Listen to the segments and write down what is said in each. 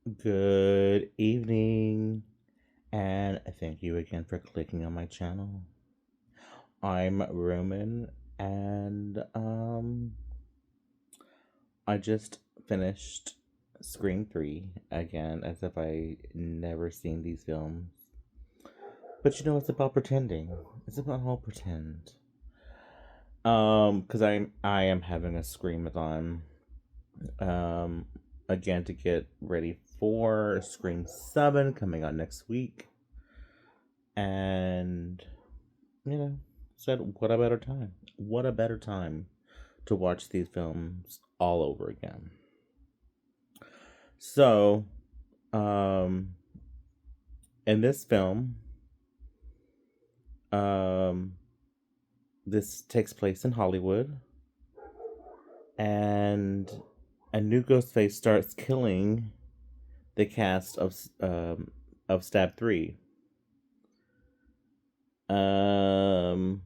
Good evening, and thank you again for clicking on my channel. I'm Roman, and I just finished Scream 3 again, as if I never seen these films. But it's about pretending. It's about all pretend. Because I am having a Screamathon. Um, again to get ready for Scream 7 coming out next week. And you know, said, what a better time? What a better time to watch these films all over again. So, um, in this film, um, this takes place in Hollywood, and a new Ghostface starts killing the cast of Stab 3. Um,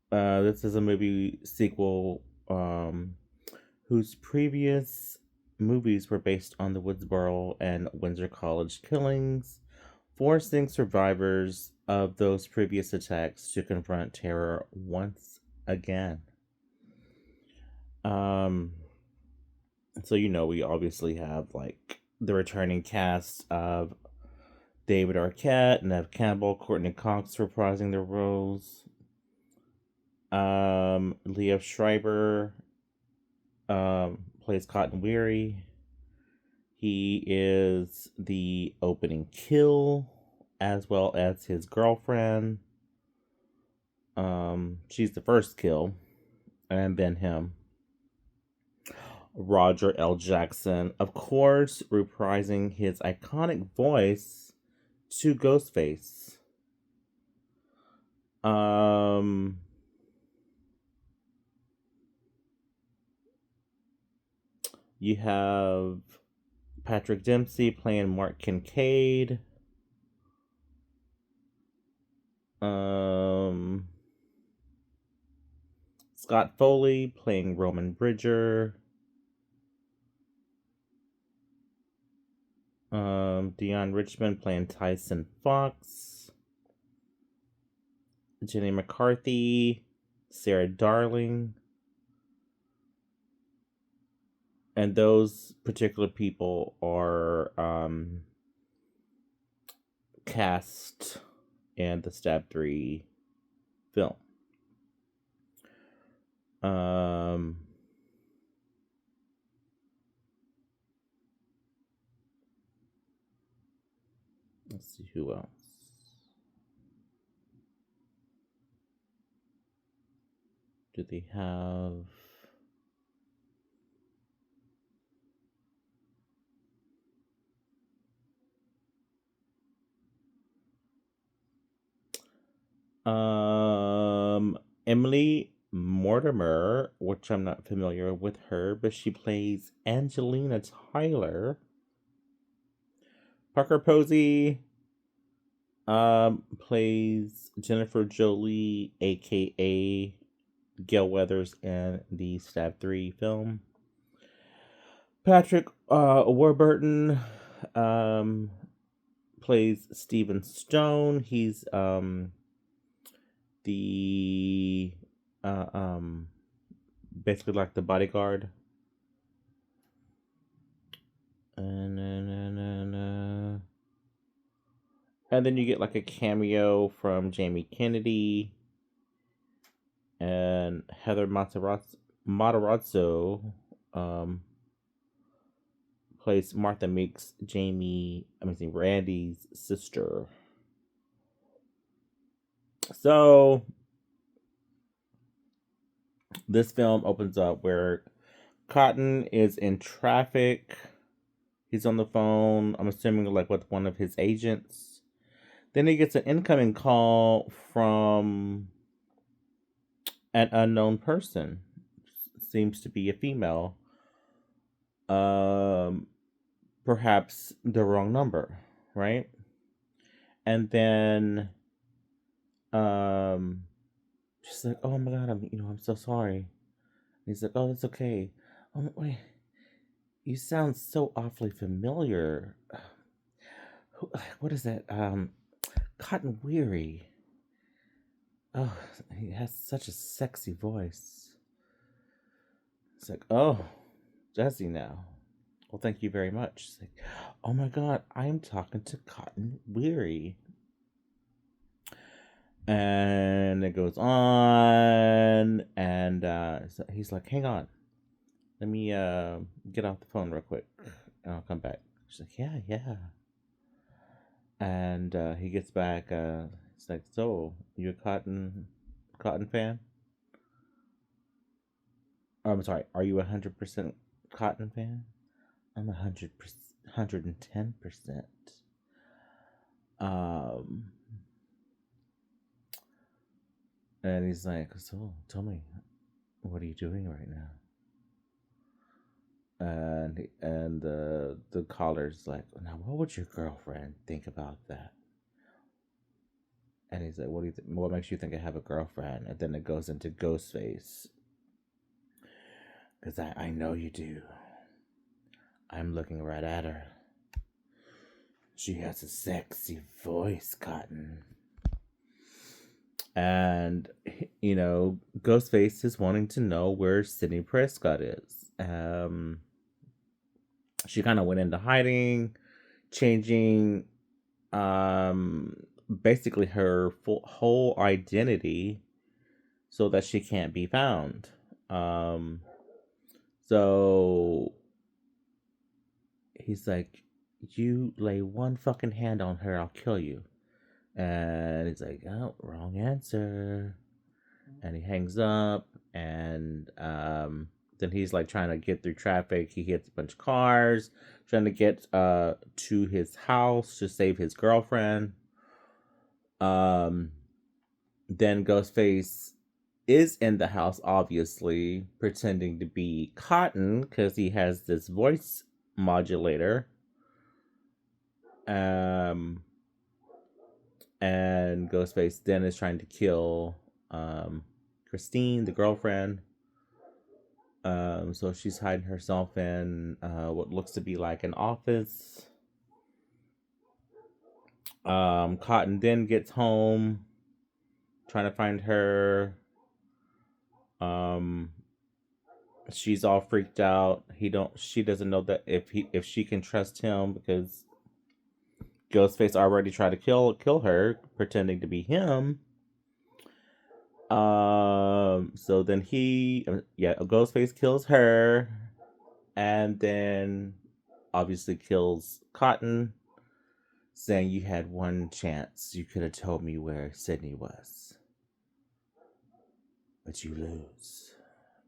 this is a movie sequel whose previous movies were based on the Woodsboro and Windsor College killings, forcing survivors of those previous attacks to confront terror once again. Um, we obviously have like the returning cast of David Arquette, Nev Campbell, Courtney Cox reprising their roles. Leah Schreiber plays Cotton Weary. He is the opening kill, as well as his girlfriend. She's the first kill, and then him. Roger L. Jackson, of course, reprising his iconic voice to Ghostface. Um, you have Patrick Dempsey playing Mark Kincaid. Um, Scott Foley playing Roman Bridger. Dion Richmond playing Tyson Fox. Jenny McCarthy, Sarah Darling. And those particular people are cast in the Stab 3 film. Um, let's see who else. Do they have? Emily Mortimer, which I'm not familiar with her, but she plays Angelina Tyler. Parker Posey plays Jennifer Jolie, aka Gail Weathers, in the Stab 3 film. Patrick Warburton um, plays Stephen Stone. He's the uh, um, basically like the bodyguard. And then you get like a cameo from Jamie Kennedy and Heather Matarazzo plays Martha Meeks, Randy's sister. So this film opens up where Cotton is in traffic. He's on the phone, I'm assuming like with one of his agents. Then he gets an incoming call from an unknown person. Seems to be a female. Um, Perhaps the wrong number, right? And then um she's like, "Oh my god, I'm so sorry." And he's like, "Oh, that's okay." Oh wait. You sound so awfully familiar. What is that? Cotton Weary. Oh, he has such a sexy voice. It's like, oh, Jesse now. Well, thank you very much. It's like, oh my god, I'm talking to Cotton Weary. And it goes on, and so he's like, hang on. Let me get off the phone real quick, and I'll come back. She's like, yeah, yeah. And he gets back. He's like, so you a cotton fan? Oh, I'm sorry. Are you 100% cotton fan? I'm 100%, 110%. Um, and he's like, so tell me, what are you doing right now? And the caller's like, now what would your girlfriend think about that? And he's like, what do you think? What makes you think I have a girlfriend? And then it goes into Ghostface, because I know you do. I'm looking right at her. She has a sexy voice, Cotton. And Ghostface is wanting to know where Sidney Prescott is. She kind of went into hiding, changing basically her whole identity so that she can't be found. So he's like, you lay one fucking hand on her, I'll kill you. And he's like, oh, wrong answer. And he hangs up, and then he's like trying to get through traffic. He hits a bunch of cars, trying to get to his house to save his girlfriend. Then Ghostface is in the house, obviously, pretending to be Cotton because he has this voice modulator. And Ghostface then is trying to kill Christine, the girlfriend. So she's hiding herself in what looks to be like an office. Cotton then gets home, trying to find her. She's all freaked out. She doesn't know that if she can trust him, because Ghostface already tried to kill her, pretending to be him. So then Ghostface kills her, and then obviously kills Cotton, saying, you had one chance. You could have told me where Sidney was, but you lose.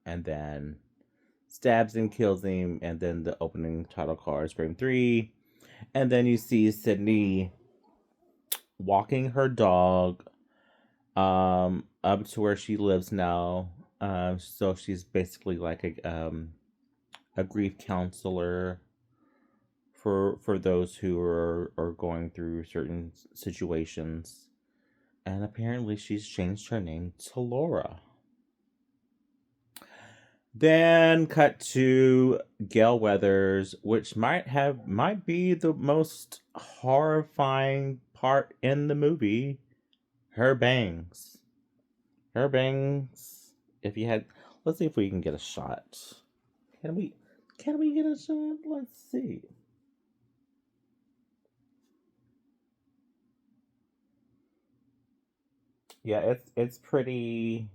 And then stabs and kills him, and then the opening title card, Scream 3. And then you see Sidney walking her dog up to where she lives now. So she's basically like a grief counselor for those who are going through certain situations. And apparently she's changed her name to Laura. Then cut to Gale Weathers, which might be the most horrifying part in the movie. Her bangs. Her bangs. If you had, let's see if we can get a shot. Can we get a shot? Let's see. Yeah, it's pretty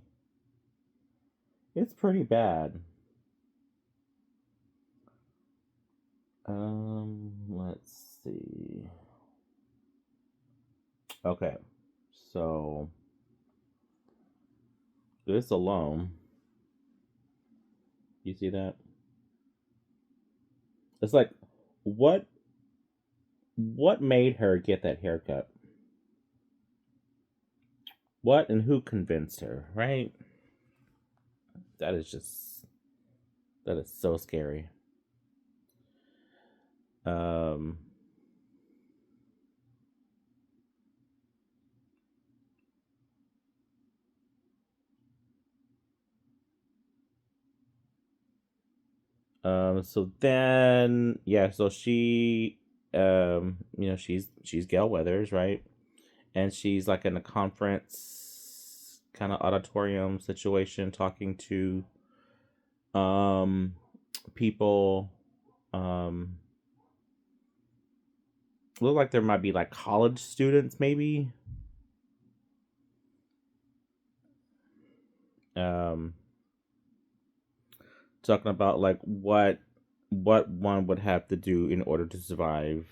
bad. Let's see. Okay. So this alone, you see that? It's like, what made her get that haircut? What and who convinced her, right? That is so scary. Um So then, yeah, so she's Gail Weathers, right? And she's like in a conference kind of auditorium situation talking to um people. um Look like there might be like college students maybe. um Talking about like what one would have to do in order to survive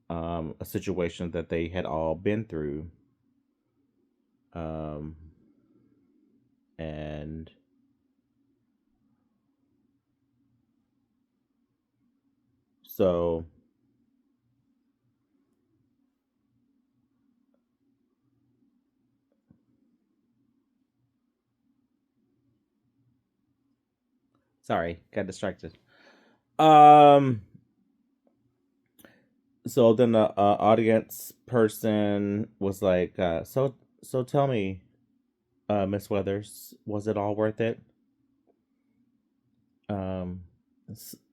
a situation that they had all been through. um and so sorry, got distracted. um so then the audience person was like, so tell me, Miss Weathers, was it all worth it? um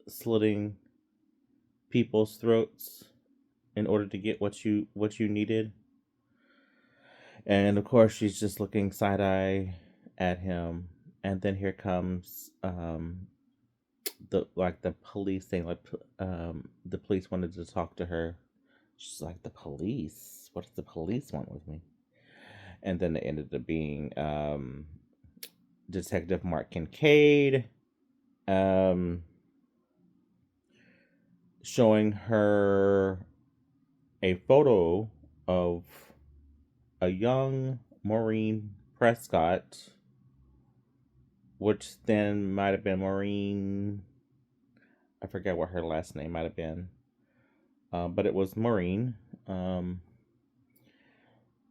Slitting people's throats in order to get what you needed. And of course she's just looking side eye at him. And then here comes the police saying like, the police wanted to talk to her. She's like, the police? What does the police want with me? And then it ended up being Detective Mark Kincaid, um showing her a photo of a young Maureen Prescott, which then might have been Maureen. I forget what her last name might have been, but it was Maureen.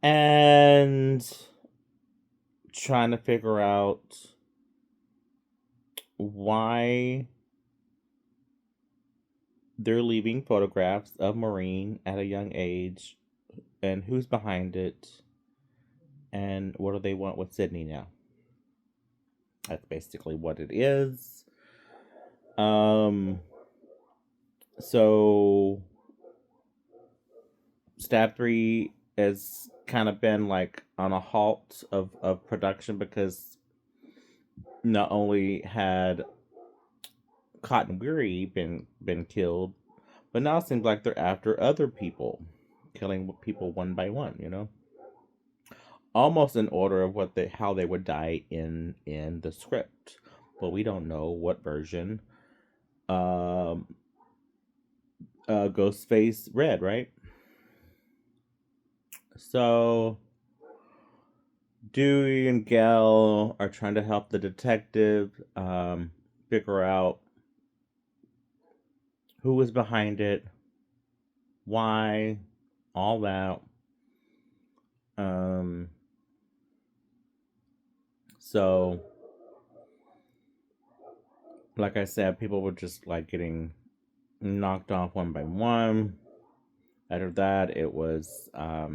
And trying to figure out why they're leaving photographs of Maureen at a young age, and who's behind it, and what do they want with Sydney now. That's basically what it is. Um, so Stab 3 has kind of been like on a halt of production because not only had Cotton Weary been killed, but now it seems like they're after other people, killing people one by one. Almost in order of what they how they would die in the script, but we don't know what version. Um, Ghostface read, right? So Dewey and Gale are trying to help the detective figure out who was behind it, why, all that. Um, so, like I said, people were just like getting knocked off one by one. After that, it was uh,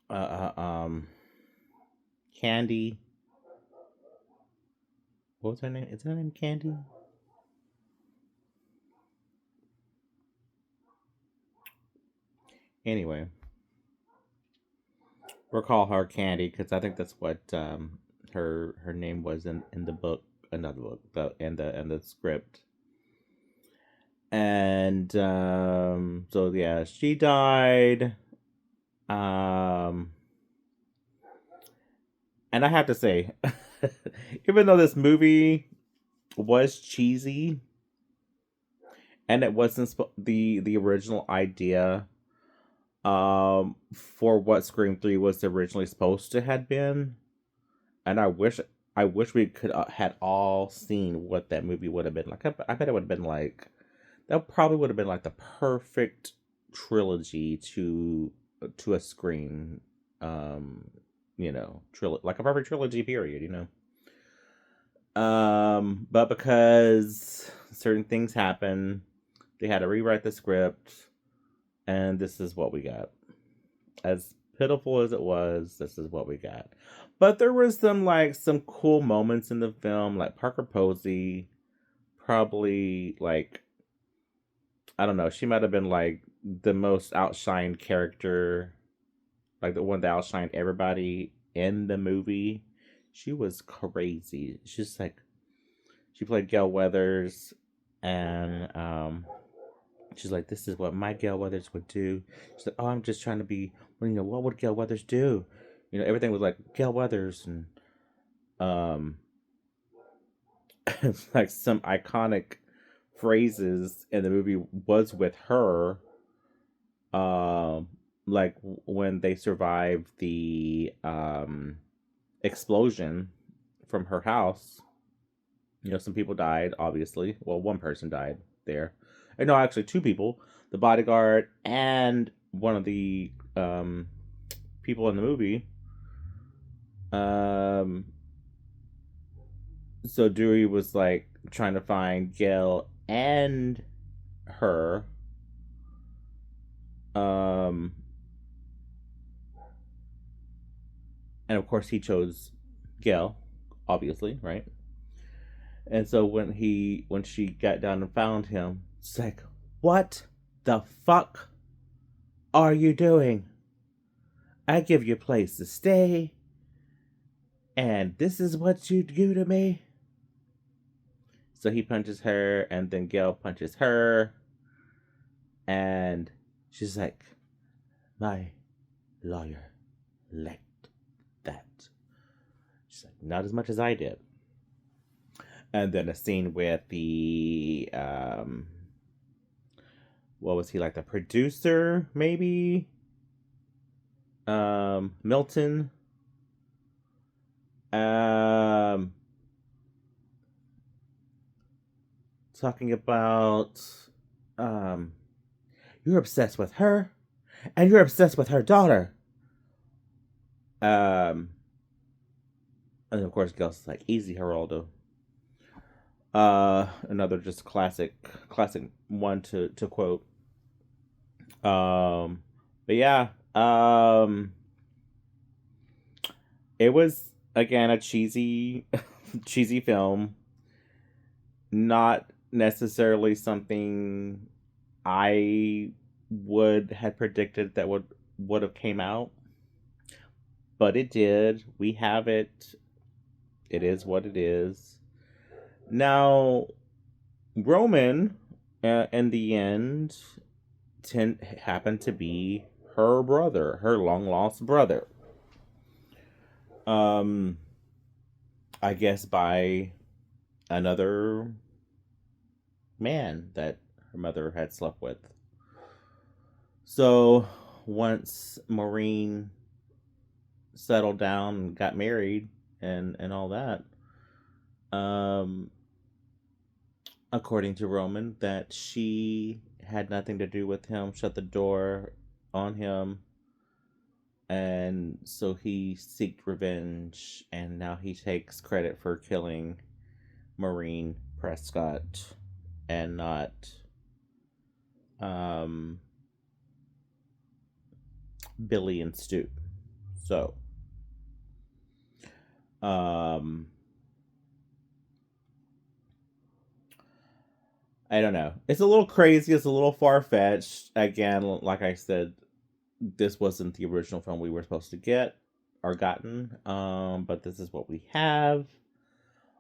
uh, um, Candy. What was her name? Is her name Candy? Anyway, we'll call her Candy because I think that's what her name was in the book, another book, in the script. And so yeah, she died. Um, and I have to say, even though this movie was cheesy and it wasn't the original idea for what Scream 3 was originally supposed to had been, and I wish we could had all seen what that movie would have been like. I bet it would have been like, that probably would have been like the perfect trilogy to a Scream, um like a perfect trilogy period. But because certain things happen, they had to rewrite the script, and this is what we got. As pitiful as it was, this is what we got. But there was some cool moments in the film, like Parker Posey, probably like I don't know, she might have been like the most outshined character, like the one that outshined everybody in the movie. She was crazy. She's like she played Gail Weathers, and she's like, "This is what my Gail Weathers would do." She's like, "Oh, I'm just trying to be. Well, what would Gail Weathers do?" Everything was like Gail Weathers, and um, like some iconic phrases in the movie was with her. Um, like when they survived the explosion from her house. Some people died, obviously. Well, one person died there. And no, actually, two people: the bodyguard and one of the people in the movie. Um, so Dewey was like trying to find Gail and her. Um, and of course, he chose Gail, obviously, right? And so when she got down and found him, it's like, what the fuck are you doing? I give you a place to stay, and this is what you do to me? So he punches her, and then Gail punches her, and she's like, my lawyer liked that. She's like, not as much as I did. And then a scene with the what was he, like the producer, maybe? Milton. Um Talking about um you're obsessed with her and you're obsessed with her daughter. Um and of course Gil's like, easy, Geraldo. Another just classic one to quote. Um but yeah, it was again a cheesy film. Not necessarily something I would have predicted that would have came out, but it did. We have it. It is what it is. Now, Roman, in the end, happened to be her brother, her long lost brother. Um, I guess by another man that her mother had slept with. So once Maureen settled down and got married and all that, um, according to Roman, that she had nothing to do with him, shut the door on him, and so he seeked revenge, and now he takes credit for killing Maureen Prescott and not um, Billy and Stu. So, um, I don't know. It's a little crazy. It's a little far fetched. Again, like I said, this wasn't the original film we were supposed to get or gotten. But this is what we have.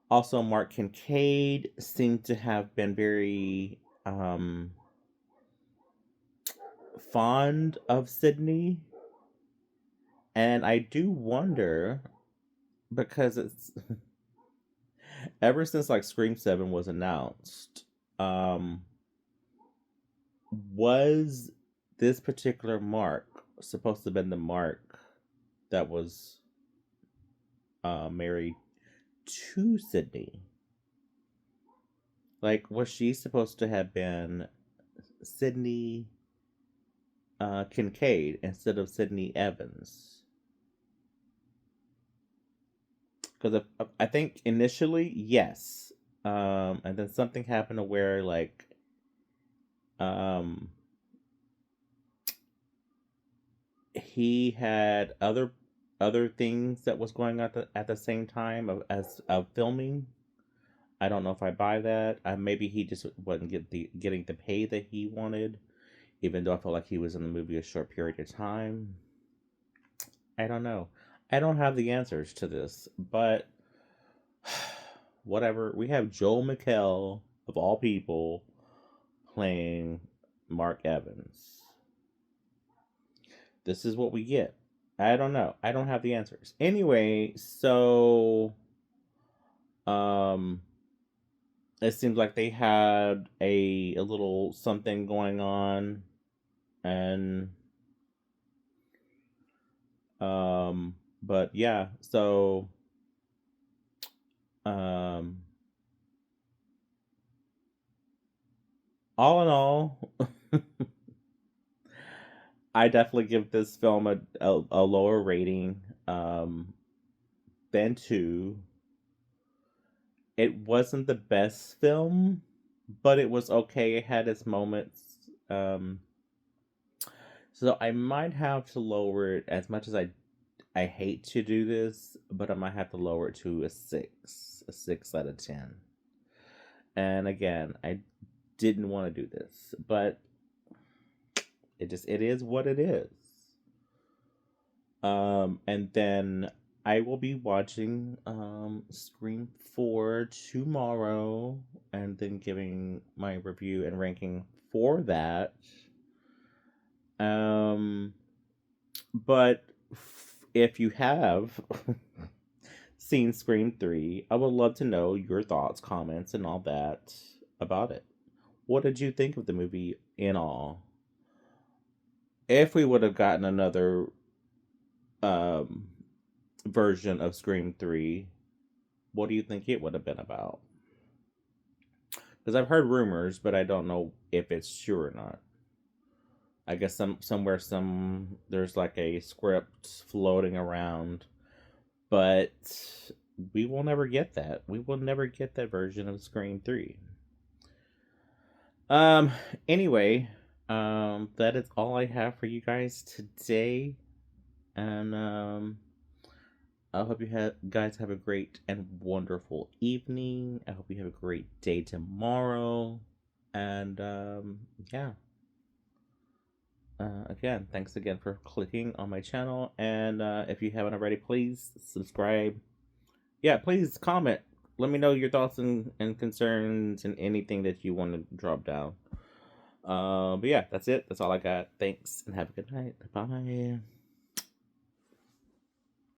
Also, Mark Kincaid seemed to have been very fond of Sydney. And I do wonder, because it's ever since like Scream 7 was announced, um, was this particular Mark supposed to have been the Mark that was married to Sydney? Like, was she supposed to have been Sydney Kincaid instead of Sydney Evans? Because I think initially, yes. And then something happened to where, like, um, he had other other things that was going on at the same time of filming. I don't know if I buy that. Maybe he just wasn't getting the pay that he wanted, even though I felt like he was in the movie a short period of time. I don't know. I don't have the answers to this, but whatever. We have Joel McHale, of all people, playing Mark Evans. This is what we get. I don't know. I don't have the answers. Anyway, so um it seems like they had a little something going on, and but yeah, so um all in all, I definitely give this film a lower rating than 2. It wasn't the best film, but it was okay. It had its moments. So I might have to lower it, as much as I hate to do this, but I might have to lower it to a 6 out of 10. And again, I didn't want to do this, but it is what it is. And then I will be watching Scream 4 tomorrow, and then giving my review and ranking for that. But if you have seen Scream 3, I would love to know your thoughts, comments, and all that about it. What did you think of the movie in all? If we would have gotten another um, version of Scream 3, what do you think it would have been about? Because I've heard rumors, but I don't know if it's true or not. I guess somewhere there's like a script floating around, but we will never get that. We will never get that version of Scream 3. Um anyway, that is all I have for you guys today. And I hope guys have a great and wonderful evening. I hope you have a great day tomorrow. And yeah. Again, thanks again for clicking on my channel. And if you haven't already, please subscribe. Yeah, please comment. Let me know your thoughts and concerns and anything that you want to drop down. But yeah, that's it. That's all I got. Thanks and have a good night. Bye.